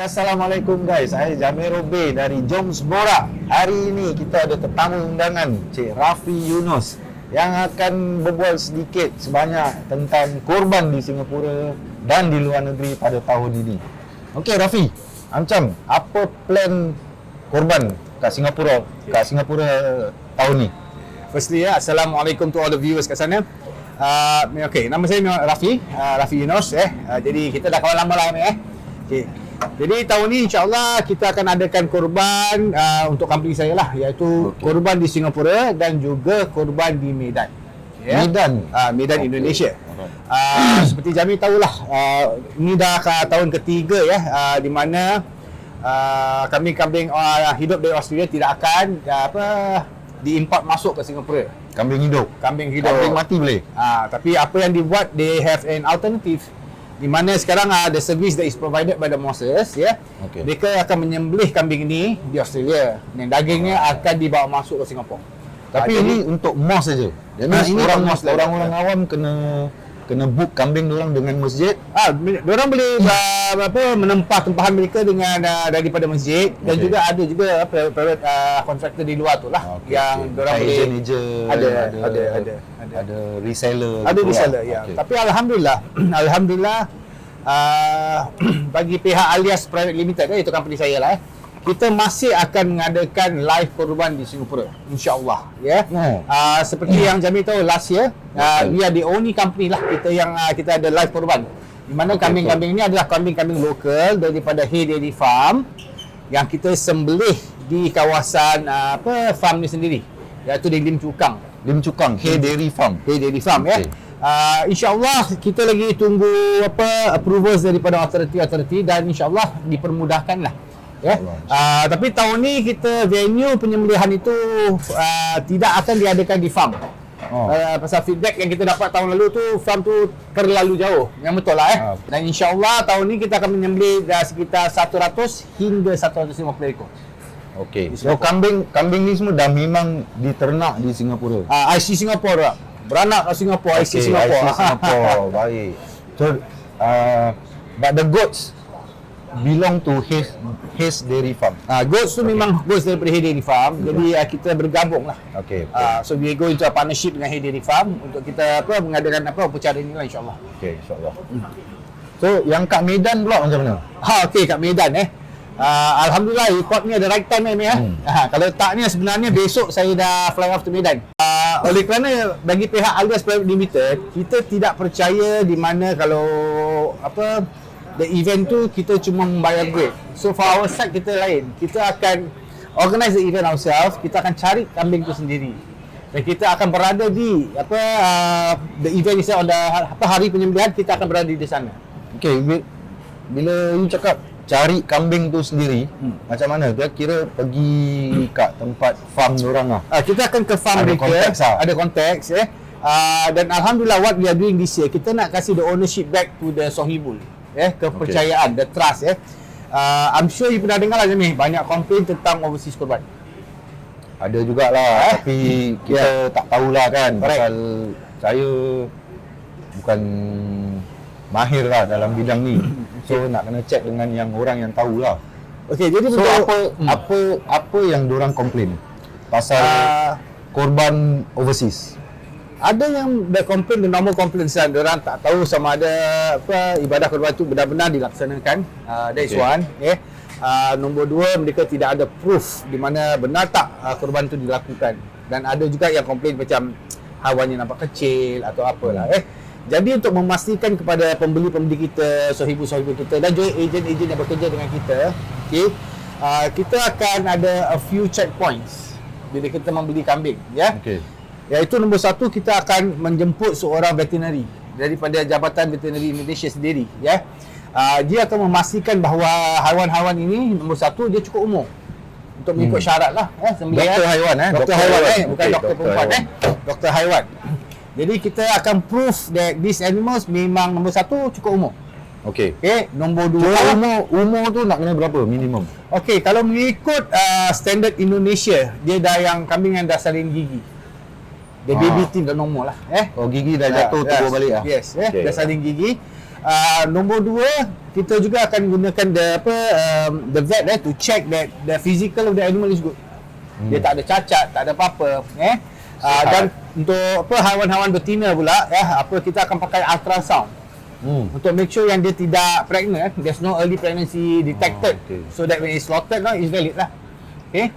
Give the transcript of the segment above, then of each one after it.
Assalamualaikum guys, saya Jamil Robe dari Joms Bora. Hari ini kita ada tetamu undangan, Cik Rafi Yunus, yang akan berbual sedikit sebanyak tentang korban di Singapura dan di luar negeri pada tahun ini. Okey Rafi, macam apa plan korban kat Singapura tahun ni? Firstly, Assalamualaikum to all the viewers kat sana. Okay, nama saya Rafi Yunus. Jadi kita dah kawan lama lah ni. Okay. Jadi tahun ni insyaAllah kita akan adakan korban untuk company saya lah, iaitu korban di Singapura dan juga korban di Medan. Medan Indonesia. Seperti Jamil tahulah, ini dah tahun ketiga di mana kambing-kambing hidup dari Australia tidak akan diimport masuk ke Singapura. Kambing hidup. Kambing mati boleh. Tapi apa yang dibuat, they have an alternative, di mana sekarang the service that is provided by the Moses, mereka akan menyembelih kambing ini di Australia dan dagingnya akan dibawa masuk ke Singapura. Tapi ini untuk mos saja. Jadi orang-orang awam kena book kambing diorang dengan masjid. Diorang boleh menempah tempahan mereka dengan daripada masjid, dan juga ada private contractor di luar tu lah yang diorang boleh ada reseller. Ada reseller ya. Tapi alhamdulillah bagi pihak Alias Private Limited, itu company saya lah, kita masih akan mengadakan live korban di Singapura, insya-Allah seperti yang Jamil tahu, last year we are the only company lah kita ada live korban, di mana kambing-kambing ini adalah kambing-kambing lokal daripada Hay Dairy Farm yang kita sembelih di kawasan farm ni sendiri, iaitu di Lim Chu Kang Hay Dairy Farm. InsyaAllah kita lagi tunggu approvals daripada authority dan insyaAllah dipermudahkan lah. Tapi tahun ni kita venue penyembelihan itu tidak akan diadakan di farm. Pasal feedback yang kita dapat tahun lalu tu, farm tu terlalu jauh. Yang betul lah Dan insyaAllah tahun ni kita akan menyembelih sekitar 100 hingga 150 ekor. Okey. So kambing ni semua dah memang diternak di Singapura. IC Singapura. Beranak kat Singapura, IC Singapura. IC Singapura. Baik. So but the goats belong to Hayes Dairy Farm. Goats tu memang goats daripada Hay Dairy Farm. Jadi kita bergabung lah. So we go into a partnership dengan Hay Dairy Farm untuk kita mengadakan upacara ni lah, insyaAllah. Okey, insyaAllah. So yang kat Medan pula macam mana? Okey, kat Medan Alhamdulillah, report ni ada right time Kalau tak ni sebenarnya besok saya dah fly off to Medan. Oleh kerana bagi pihak Alias Private Limited, kita tidak percaya di mana kalau the event tu kita cuma membayar duit. So for our side kita lain, kita akan organize the event ourselves. Kita akan cari kambing tu sendiri dan kita akan berada di the event itself, on the hari penyembelihan kita akan berada di sana. Okay, bila you cakap cari kambing tu sendiri, macam mana? Dia kira pergi kat tempat farm diorang lah. Kita akan ke farm mereka, ada konteks dan alhamdulillah what we are doing this year, kita nak kasih the ownership back to the Sohibul, kepercayaan, the trust. I'm sure you pernah dengar lah ni, banyak komplain tentang overseas korban. Ada jugalah, tapi kita tak tahulah kan. Pasal saya bukan mahir lah dalam bidang ni. So nak kena check dengan yang orang yang tahulah. Okey, jadi so apa yang diorang komplain pasal korban overseas? Ada yang komplain, the normal complaints lah. Diorang tak tahu sama ada ibadah korban tu benar-benar dilaksanakan. That's one. Nombor dua, mereka tidak ada proof di mana benar tak korban tu dilakukan. Dan ada juga yang komplain macam haiwannya nampak kecil atau apalah. Jadi untuk memastikan kepada pembeli-pembeli kita, sohibul-sohibul kita dan juga ejen-ejen yang bekerja dengan kita, kita akan ada a few checkpoints bila kita membeli kambing, Iaitu nombor satu, kita akan menjemput seorang veterinary daripada Jabatan Veterinary Indonesia sendiri, Dia akan memastikan bahawa haiwan-haiwan ini, nombor satu, dia cukup umur untuk mengikut syarat lah, Doktor haiwan, bukan doktor perempuan, doktor haiwan. Jadi kita akan proof that these animals memang nombor satu cukup umur. Nombor dua, umur tu nak kena berapa minimum? Kalau mengikut standard Indonesia, dia dah yang kambing yang dah salin gigi. The baby team dah normal lah. Gigi dah jatuh turun balik lah. Yes, dah salin gigi. Nombor 2, kita juga akan gunakan the vet to check that the physical of the animal is good. Dia tak ada cacat, tak ada apa-apa, dan untuk haiwan-haiwan betina pula, kita akan pakai ultrasound untuk make sure yang dia tidak pregnant, there's no early pregnancy detected, so that when it's slaughtered it's valid lah. Okay.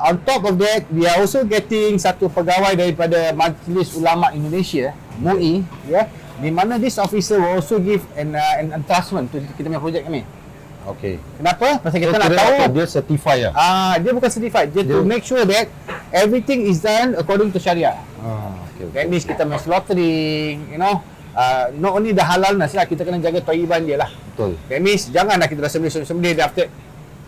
On top of that, we are also getting satu pegawai daripada Majlis Ulama Indonesia, MUI, di mana this officer will also give an entrustment to kita punya projek kami. Okay. Kenapa? Pasal kita So, nak kira tahu apa? Dia certified lah. dia bukan certified, dia to make sure that everything is done according to Sharia. Okay. That means kita punya slaughtering, not only the halalness lah, kita kena jaga thayyiban dia lah. Betul. That means janganlah kita dah sembelih dia after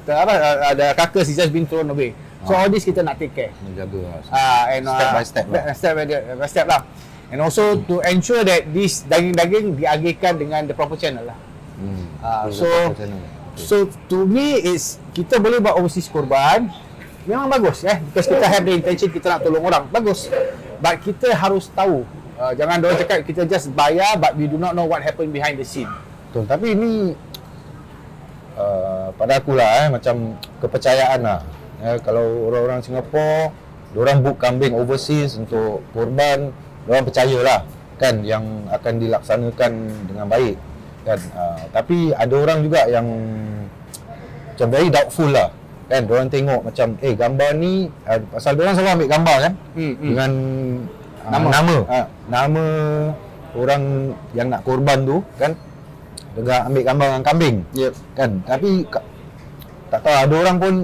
ada carcass is just been thrown away. So all this kita nak take care. Menjaga lah. And Step by step lah. Step by step lah. And also to ensure that this daging-daging diagihkan dengan the proper channel lah. So to me is kita boleh buat overseas korban memang bagus because kita have the intention kita nak tolong orang, bagus. But kita harus tahu, jangan diorang cakap kita just bayar but we do not know what happened behind the scene. Betul. Tapi ini pada aku lah macam kepercayaan lah. Kalau orang-orang Singapura, diorang book kambing overseas untuk korban, diorang percayalah kan yang akan dilaksanakan dengan baik kan. Tapi ada orang juga yang macam very doubtful lah kan. Diorang tengok macam gambar ni pasal diorang selalu ambil gambar kan dengan nama orang yang nak korban tu kan, dengan ambil gambar dengan kambing kan. Tapi tak tahu,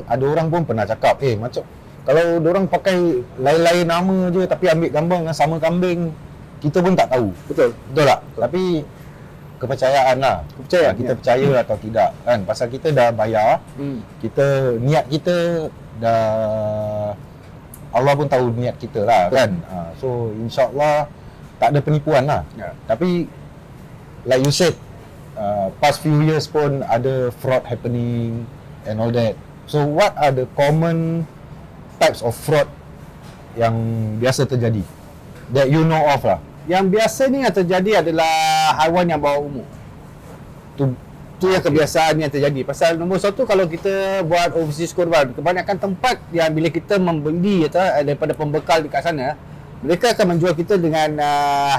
ada orang pun pernah cakap macam kalau diorang pakai lain-lain nama je tapi ambil gambar dengan sama kambing, kita pun tak tahu. Betul tak? Tapi kepercayaan lah. Kita percaya atau tidak kan, pasal kita dah bayar, kita niat kita dah, Allah pun tahu niat kita lah kan. So insyaAllah tak ada penipuan lah. Tapi like you said, past few years pun ada fraud happening and all that. So what are the common types of fraud yang biasa terjadi that you know of lah? Yang biasa ni yang terjadi adalah haiwan yang bawah umur. Tu yang kebiasaan yang terjadi. Pasal nombor satu, kalau kita buat overseas korban, kebanyakan tempat yang bila kita membeli daripada pembekal dekat sana, mereka akan menjual kita dengan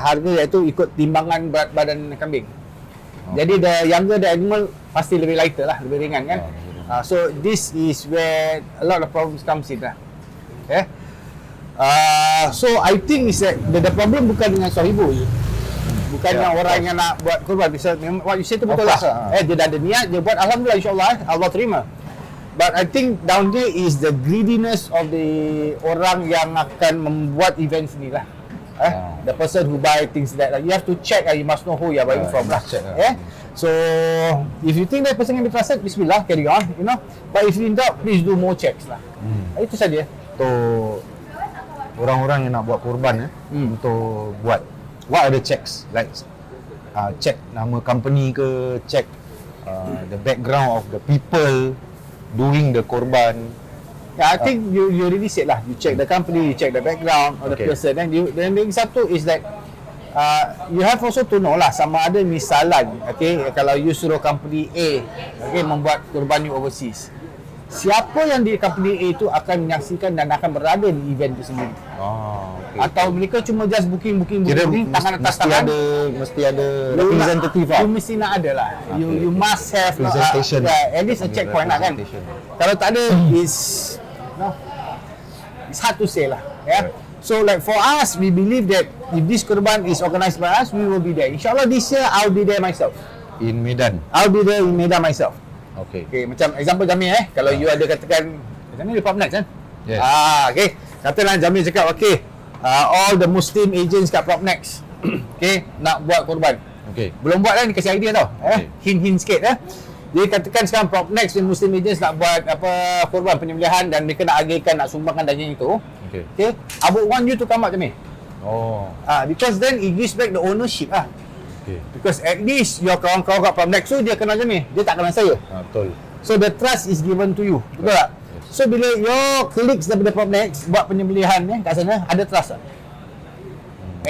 harga iaitu ikut timbangan berat badan kambing. Jadi the younger the animal pasti lebih lighter lah, lebih ringan kan. So this is where a lot of problems comes in lah. Okay. So I think is that the problem bukan dengan sahibu je. Bukan yang orang yang nak buat korban. Bisa what you say tu betul lah. Dia dah ada niat, dia buat, alhamdulillah, insyaAllah Allah terima. But I think down there is the greediness of the orang yang akan membuat events ni lah. The person who buy things like that, you have to check, you must know who you are buying from lah. So if you think that person can be trusted, bismillah, carry on, But if you in doubt, please do more checks lah. Itu saja. Untuk orang-orang yang nak buat korban untuk buat, what are the checks? Like check nama company ke, check the background of the people doing the korban. I think you already said lah, you check the company, you check the background of the person, then yang satu is that you have also to know lah, sama ada misalan, kalau you suruh company A membuat korban you overseas, siapa yang di company A itu akan menyaksikan dan akan berada di event itu sendiri. Atau mereka cuma just booking tangan atas tangan. Mesti ada representative lah. You mesti nak ada lah. You must have presentation. At least a checkpoint lah kan. Kalau tak ada, it's hard to say lah. So like for us, we believe that if this korban is organised by us, we will be there. InsyaAllah this year, I'll be there myself. In Medan? I'll be there in Medan myself. Okay, macam example Jamil kalau you ada katakan Jamil lepas next kan? Yes. Katalah Jamil cakap all the Muslim agents kat Propnex nak buat korban. Belum buat ni kasih idea tau. Hint sikit Dia katakan sekarang Propnex dan Muslim agents nak buat korban penyembelihan dan mereka nak agihkan, nak sumbangkan daging itu. I would want you to come out Jamil. Because then it gives back the ownership lah. Because at least your kawan-kawan kat Propnex tu dia kenal Jamil, dia tak kenal saya. Betul. So the trust is given to you. Betul tak? So bila your colleagues daripada Propnex buat penyembelihan kat sana, ada trust tak?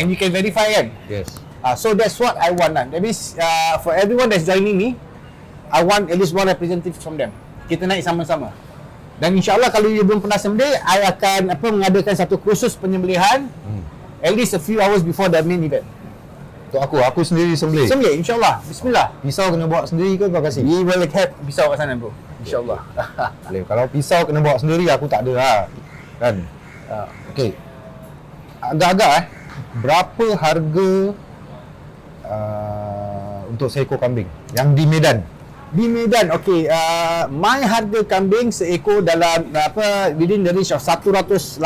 And you can verify kan? Yes. So that's what I want lah. That means for everyone that's joining me, I want at least one representative from them. Kita naik sama-sama. Dan insyaAllah kalau you belum pernah sembelih, I akan mengadakan satu kursus penyembelihan at least a few hours before the main event. Untuk aku sendiri sembelih. Sembelih insyaAllah. Bismillah. Pisau kena bawa sendiri ke kau kasih? We will have pisau kat sana bro. InsyaAllah. Boleh. Kalau pisau kena bawa sendiri, aku tak ada lah. Kan? Okey. Agak-agak berapa harga untuk seekor kambing yang di Medan? Di Medan, okey. My harga kambing seekor dalam within the range of $180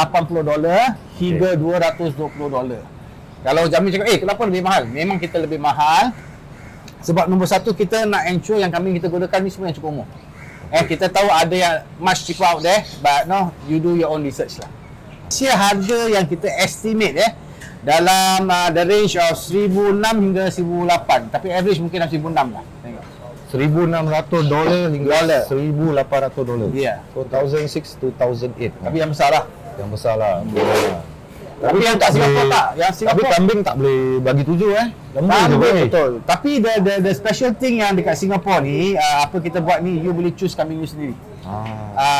hingga $220. Kalau Jamil cakap, kenapa lebih mahal? Memang kita lebih mahal sebab nombor satu, kita nak ensure yang kambing kita gunakan ni semua yang cukup umur. Kita tahu ada yang much cheaper out there, but no, you do your own research lah. Harga yang kita estimate dalam the range of 1,006 hingga 1,008, tapi average mungkin dalam 1,006 lah. Tengok. $1,600 hingga $1,800. Yeah. 2006 to 2008. Tapi yang besar lah. Yang besar lah. Tapi yang kat Singapura tak. Yang Tapi Singapura kambing tak boleh bagi 7 Lembut je kambing boleh. betul. Tapi the special thing yang dekat Singapura ni, apa kita buat ni, you boleh choose kambing you sendiri.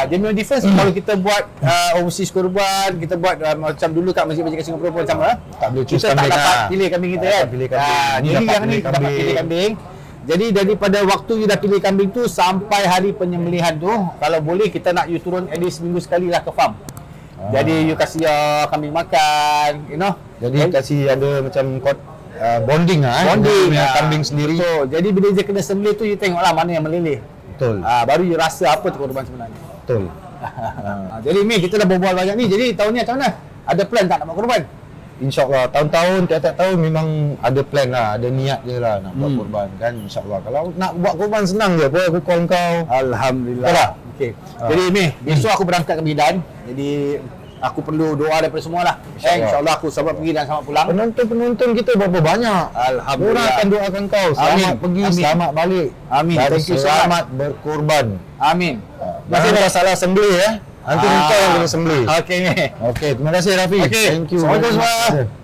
Dia punya difference kalau kita buat overseas kurban, kita buat macam dulu kat masjid-masjid kat Singapura pun sama. Tak boleh choose Kita tak kambing dapat lah. pilih kambing kita Tak kan. dapat pilih kambing. Ni Jadi dapat yang ni pilih dapat kambing. pilih kambing. Jadi daripada waktu you dah pilih kambing tu sampai hari penyembelihan tu, kalau boleh kita nak you turun at least seminggu sekali lah ke farm. Jadi you kasih kambing makan, you know. Jadi kasih ada macam bonding lah. Bonding Dengan kambing sendiri. Betul. Jadi bila dia kena sembelih tu, you tengoklah mana yang meleleh. Betul. Baru you rasa apa tu korban sebenarnya. Betul. Jadi Mi, kita dah berbual banyak ni. Jadi tahun ni macam mana? Ada plan tak nak buat korban? InsyaAllah tahun-tahun, tiap-tiap tahun memang ada plan lah, ada niat je lah nak buat korban kan, insyaAllah. Kalau nak buat korban senang je, aku call kau. Alhamdulillah. Betul tak? Okey. Jadi Mi, besok aku berangkat ke Medan. Jadi aku perlu doa daripada semua lah. InsyaAllah aku selamat pergi dan selamat pulang. Penonton kita berapa banyak. Alhamdulillah. Orang akan doakan kau selamat Amin. pergi, Amin. selamat balik. Amin. Dan Thank you so selamat berkorban. Amin. Masih ada salah sembelih Nanti kau yang kena sembelih. Okey Mi. Okey, terima kasih Rafi. Okey. Thank you. Assalamualaikum semua.